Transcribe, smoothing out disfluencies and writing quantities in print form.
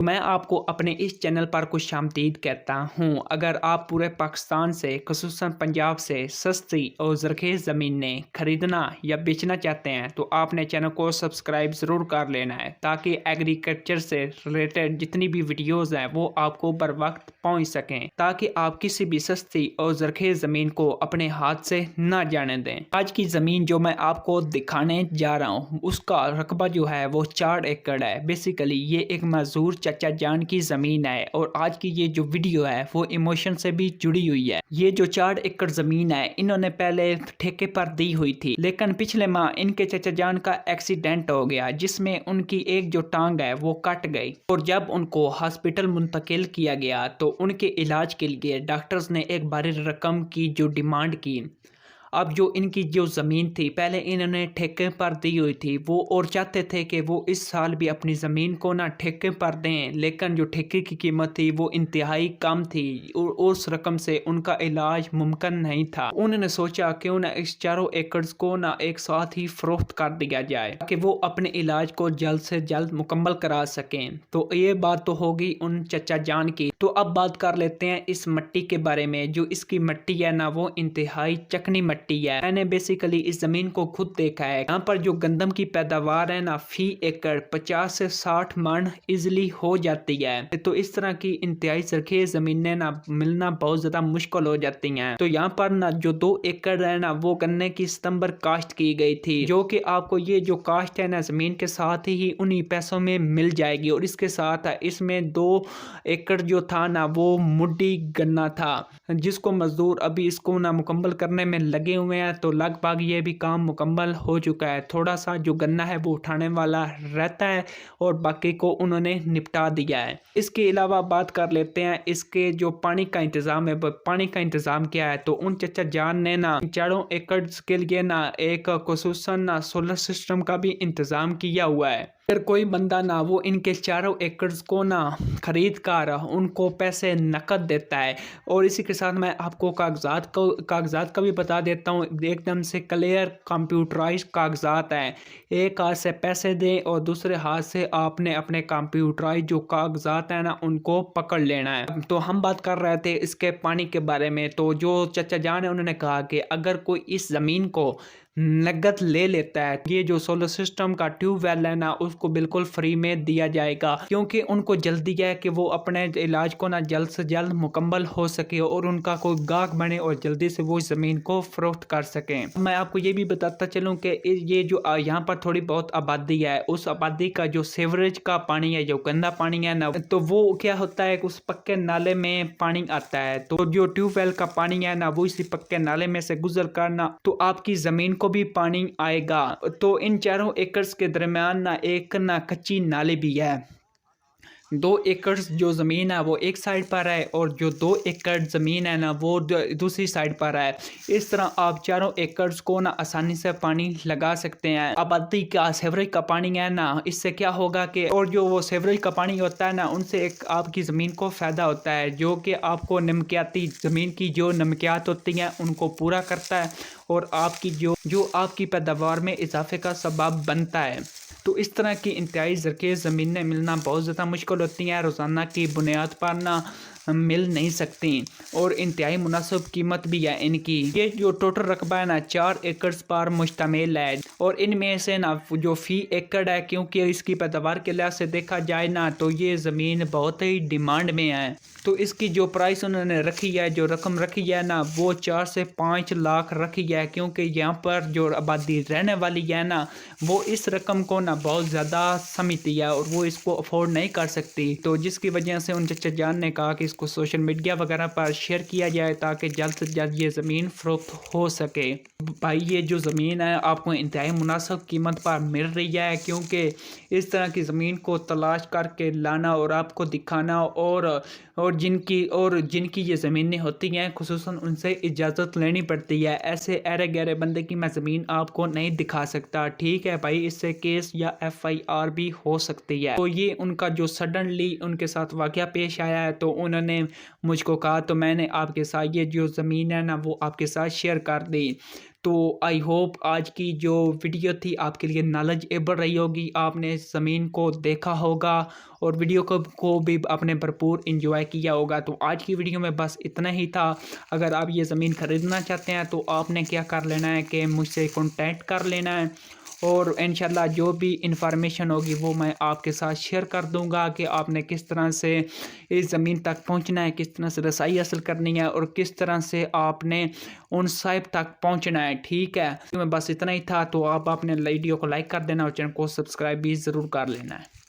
मैं आपको अपने इस चैनल पर खुश आमदीद कहता हूँ। अगर आप पूरे पाकिस्तान से ख़ुसूसन पंजाब से सस्ती और ज़रख़ीज़ ज़मीनें ख़रीदना या बेचना चाहते हैं तो आपने चैनल को सब्सक्राइब ज़रूर कर लेना है, ताकि एग्रीकल्चर से रिलेटेड जितनी भी वीडियोज़ हैं वो आपको बर वक्त पहुँच सकें, ताकि आप किसी भी सस्ती और ज़रख़ीज़ ज़मीन को अपने हाथ से ना जाने दें। आज की ज़मीन जो मैं आपको दिखाने जा रहा हूँ उसका रकबा जो है वो 4 एकड़ है। बेसिकली ये एक मज़दूर चाचा जान की ज़मीन है और आज की ये जो वीडियो है वो इमोशन से भी जुड़ी हुई है। ये जो 4 एकड़ ज़मीन है इन्होंने पहले ठेके पर दी हुई थी, लेकिन पिछले माह इनके चाचा जान का एक्सीडेंट हो गया जिसमें उनकी एक जो टांग है वो कट गई और जब उनको हॉस्पिटल मुंतकिल किया गया तो उनके इलाज के लिए डॉक्टर्स ने एक भारी रकम की जो डिमांड की। अब जो इनकी जो ज़मीन थी पहले इन्होंने ठेके पर दी हुई थी वो और चाहते थे कि वो इस साल भी अपनी ज़मीन को ना ठेके पर दें, लेकिन जो ठेके की कीमत थी वो इंतहाई कम थी और उस रकम से उनका इलाज मुमकिन नहीं था। उन्होंने सोचा क्यों ना इस 4 एकड़ को ना एक साथ ही फ़रोख्त कर दिया जाए ताकि वो अपने इलाज को जल्द से जल्द मुकम्मल करा सकें। तो ये बात तो होगी उन चचा जान की। तो अब बात कर लेते हैं इस मिट्टी के बारे में। जो इसकी मिट्टी है ना वो इंतहाई चिकनी मिट्टी है। मैंने बेसिकली इस जमीन को खुद देखा है। यहाँ पर जो गंदम की पैदावार है ना फी एकड़ 50 से 60 मन इजिली हो जाती है। तो इस तरह की इंतहाई ज़रख़ीज़ ज़मीनें ना मिलना बहुत ज़्यादा मुश्किल हो जाती हैं। तो यहाँ पर ना जो 2 एकड़ है ना वो गन्ने की सितंबर काश्त की गई थी, जो कि आपको ये जो काश्त है ना ज़मीन के साथ ही उन्हीं पैसों में मिल जाएगी। और इसके साथ इसमें 2 एकड़ जो था ना वो मुड्डी गन्ना था, जिसको मजदूर अभी इसको ना मुकम्मल करने में लगे हुए हैं। तो लगभग ये भी काम मुकम्मल हो चुका है। थोड़ा सा जो गन्ना है वो उठाने वाला रहता है और बाकी को उन्होंने निपटा दिया है। इसके अलावा बात कर लेते हैं इसके जो पानी का इंतज़ाम है। पानी का इंतज़ाम क्या है, तो उन चचा जान ने ना 4 एकड़ के लिए ना एक खुसूसन ना सोलर सिस्टम का भी इंतज़ाम किया हुआ है। अगर कोई बंदा ना वो इनके 4 एकड़ को ना खरीद कर उनको पैसे नकद देता है। और इसी के साथ मैं आपको कागजात का भी बता देता हूँ। एकदम से क्लियर कंप्यूटराइज्ड कागजात हैं। एक हाथ से पैसे दें और दूसरे हाथ से आपने अपने कंप्यूटराइज्ड जो कागजात हैं ना उनको पकड़ लेना है। तो हम बात कर रहे थे इसके पानी के बारे में। तो जो चचा जान है उन्होंने कहा कि अगर कोई इस ज़मीन को नगद ले लेता है, ये जो सोलर सिस्टम का ट्यूबवेल है ना उसको बिल्कुल फ्री में दिया जाएगा, क्योंकि उनको जल्दी है कि वो अपने इलाज को ना जल्द से जल्द मुकम्मल हो सके और उनका कोई गाहक बने और जल्दी से वो ज़मीन को फरोख्त कर सकें। मैं आपको ये भी बताता चलूँ कि ये जो यहाँ पर थोड़ी बहुत आबादी है, उस आबादी का जो सीवरेज का पानी है, जो गंदा पानी है ना, तो वो क्या होता है उस पक्के नाले में पानी आता है। तो जो ट्यूबवेल का पानी है ना वो इसी पक्के नाले में से गुजर कर ना तो आपकी ज़मीन को भी पानी आएगा। तो इन 4 एकड़ के दरमियान ना एक ना कच्ची नाली भी है। 2 एकड़ जो ज़मीन है वो एक साइड पर है और जो 2 एकड़ ज़मीन है ना वो दूसरी साइड पर है। इस तरह आप 4 एकड़ को ना आसानी से पानी लगा सकते हैं। आबादी का सीवरेज का पानी है ना, इससे क्या होगा कि और जो वो सीवरेज का पानी होता है ना उनसे एक आपकी ज़मीन को फ़ायदा होता है, जो कि आपको नमकियाती ज़मीन की जो नमकियात होती हैं उनको पूरा करता है और आपकी जो आपकी पैदावार में इजाफे का सबब बनता है। तो इस तरह की इंतहाई ज़रख़ीज़ ज़मीनें मिलना बहुत ज़्यादा मुश्किल होती हैं, रोज़ाना की बुनियाद पर ना मिल नहीं सकती और इंतहाई मुनासिब कीमत भी है इनकी। ये जो टोटल रकबा है ना 4 एकड़ पर मुश्तमिल है और इनमें से ना जो फी एकड़ है, क्योंकि इसकी पैदावार के लिहाज से देखा जाए ना तो ये ज़मीन बहुत ही डिमांड में है। तो इसकी जो प्राइस उन्होंने रखी है, जो रकम रखी है ना वो 4 से 5 लाख रखी है, क्योंकि यहाँ पर जो आबादी रहने वाली है ना वो इस रकम को ना बहुत ज़्यादा समझती है और वो इसको अफोर्ड नहीं कर सकती। तो जिसकी वजह से उन चचा जान ने कहा कि इसको सोशल मीडिया वगैरह पर शेयर किया जाए ताकि जल्द से जल्द ये ज़मीन फ़रोख्त हो सके। भाई ये जो ज़मीन है आपको इंतहाई मुनासिब कीमत पर मिल रही है, क्योंकि इस तरह की ज़मीन को तलाश करके लाना और आपको दिखाना और जिनकी ये ज़मीनें होती हैं खुसूसन उनसे इजाज़त लेनी पड़ती है। ऐसे अरे गहरे बंदे की मैं ज़मीन आपको नहीं दिखा सकता, ठीक है भाई, इससे केस या FIR भी हो सकती है। तो ये उनका जो सडनली उनके साथ वाक़या पेश आया है तो उन्होंने मुझको कहा, तो मैंने आपके साथ ये जो ज़मीन है ना वो आपके साथ शेयर कर दी। تو آئی ہوپ آج کی جو ویڈیو تھی آپ کے لیے نالجیبل رہی ہوگی، آپ نے زمین کو دیکھا ہوگا اور ویڈیو کو بھی آپ نے بھرپور انجوائے کیا ہوگا۔ تو آج کی ویڈیو میں بس اتنا ہی تھا۔ اگر آپ یہ زمین خریدنا چاہتے ہیں تو آپ نے کیا کر لینا ہے کہ مجھ سے کانٹیکٹ کر لینا ہے، اور انشاءاللہ جو بھی انفارمیشن ہوگی وہ میں آپ کے ساتھ شیئر کر دوں گا کہ آپ نے کس طرح سے اس زمین تک پہنچنا ہے، کس طرح سے رسائی حاصل کرنی ہے، اور کس طرح سے آپ نے ان صاحب تک پہنچنا ہے، ٹھیک ہے۔ میں بس اتنا ہی تھا، تو آپ اپنے ویڈیو کو لائک کر دینا اور چینل کو سبسکرائب بھی ضرور کر لینا ہے۔